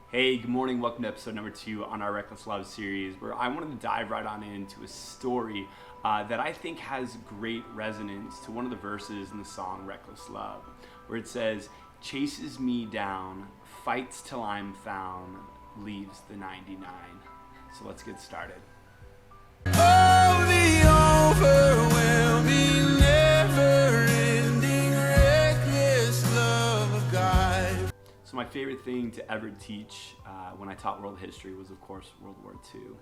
Hey, good morning. Welcome to episode number 2 on our Reckless Love series, where I wanted to dive right on into a story that I think has great resonance to one of the verses in the song Reckless Love, where it says, "Chases me down, fights till I'm found, leaves the 99." So let's get started. Oh, the overwhelming, never-ending, reckless love of God. So my favorite thing to ever teach when I taught world history was, of course, World War II.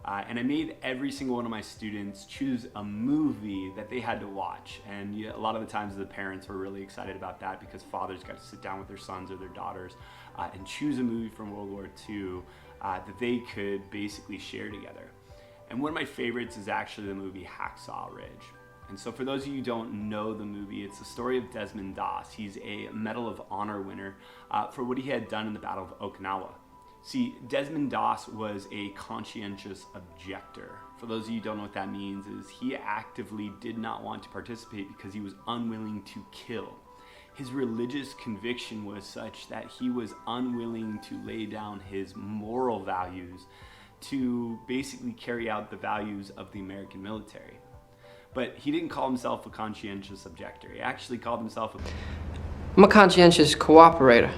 And I made every single one of my students choose a movie that they had to watch. And a lot of the times the parents were really excited about that because fathers got to sit down with their sons or their daughters and choose a movie from World War II that they could basically share together. And one of my favorites is actually the movie Hacksaw Ridge. And so for those of you who don't know the movie, it's the story of Desmond. He's a Medal of Honor winner for what he had done in the Battle of Okinawa. See, Desmond was a conscientious objector. For those of you who don't know what that means, is he actively did not want to participate because he was unwilling to kill. His religious conviction was such that he was unwilling to lay down his moral values to basically carry out the values of the American military. But he didn't call himself a conscientious objector. He actually called himself I'm a conscientious cooperator.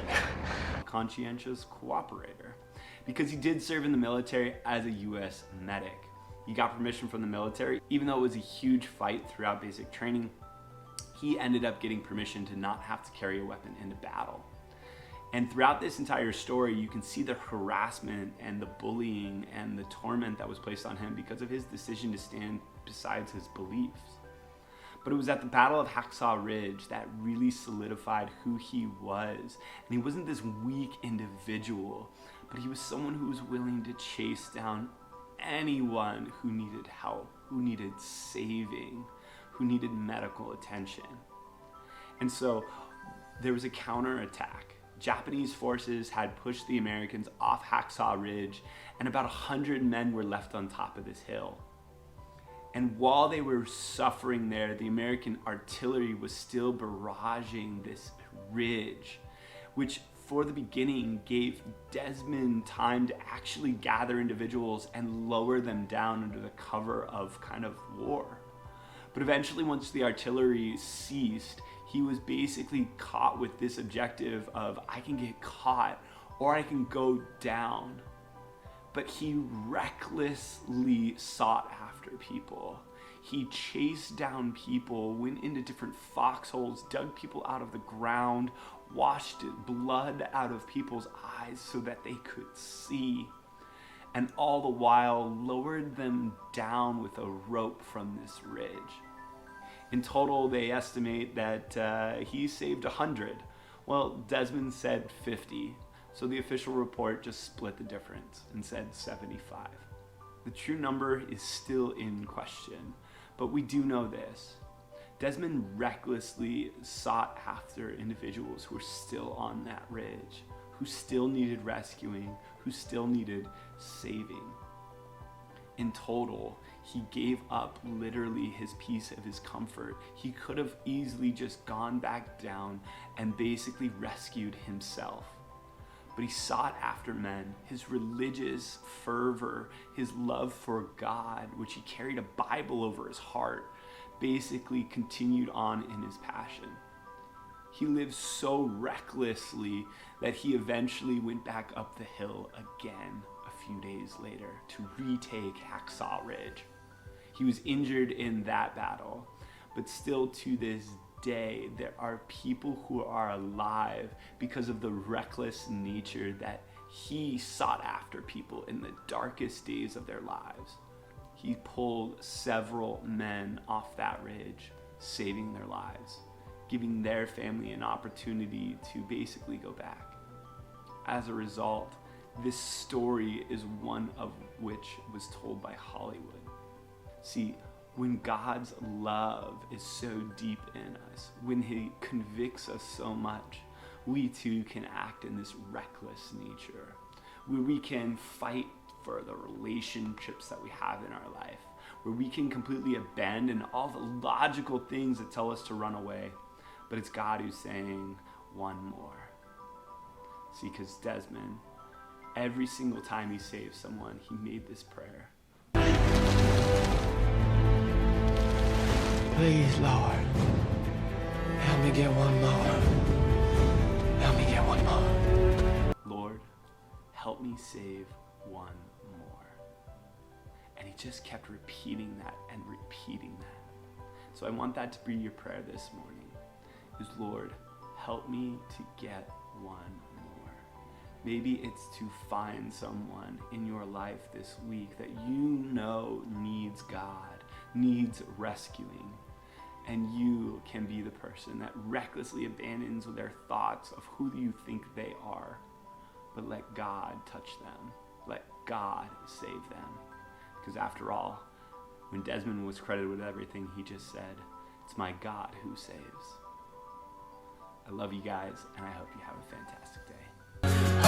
conscientious cooperator because he did serve in the military as a U.S. medic. He got permission from the military, even though it was a huge fight throughout basic training. He ended up getting permission to not have to carry a weapon into battle. And throughout this entire story, you can see the harassment and the bullying and the torment that was placed on him because of his decision to stand besides his beliefs. But it was at the Battle of Hacksaw Ridge that really solidified who he was. And he wasn't this weak individual, but he was someone who was willing to chase down anyone who needed help, who needed saving, who needed medical attention. And so there was a counterattack. Japanese forces had pushed the Americans off Hacksaw Ridge, and about 100 men were left on top of this hill. And while they were suffering there, the American artillery was still barraging this ridge, which for the beginning gave Desmond time to actually gather individuals and lower them down under the cover of kind of war. But eventually, once the artillery ceased, he was basically caught with this objective of, I can get caught or I can go down. But he recklessly sought after people. He chased down people, went into different foxholes, dug people out of the ground, washed blood out of people's eyes so that they could see. And all the while lowered them down with a rope from this ridge. In total, they estimate that he saved 100. Well, Desmond said 50. So the official report just split the difference and said 75. The true number is still in question, but we do know this. Desmond recklessly sought after individuals who were still on that ridge, who still needed rescuing, who still needed saving. In total, he gave up literally his piece of his comfort. He could have easily just gone back down and basically rescued himself. But he sought after men. His religious fervor, his love for God, which he carried a Bible over his heart, basically continued on in his passion. He lived so recklessly that he eventually went back up the hill again a few days later to retake Hacksaw Ridge. He was injured in that battle, but still to this day, there are people who are alive because of the reckless nature that he sought after people in the darkest days of their lives. He pulled several men off that ridge, saving their lives, giving their family an opportunity to basically go back. As a result, this story is one of which was told by Hollywood. See, when God's love is so deep in us, when he convicts us so much, we too can act in this reckless nature, where we can fight for the relationships that we have in our life, where we can completely abandon all the logical things that tell us to run away. But it's God who's saying one more. See, because Desmond every single time he saved someone, he made this prayer. Please, Lord, help me get one more. Help me get one more. Lord, help me save one more. And he just kept repeating that and repeating that. So I want that to be your prayer this morning, is Lord, help me to get one more. Maybe it's to find someone in your life this week that you know needs God, needs rescuing, and you can be the person that recklessly abandons their thoughts of who you think they are, but let God touch them. Let God save them. Because after all, when Desmond was credited with everything, he just said, "It's my God who saves." I love you guys, and I hope you have a fantastic day.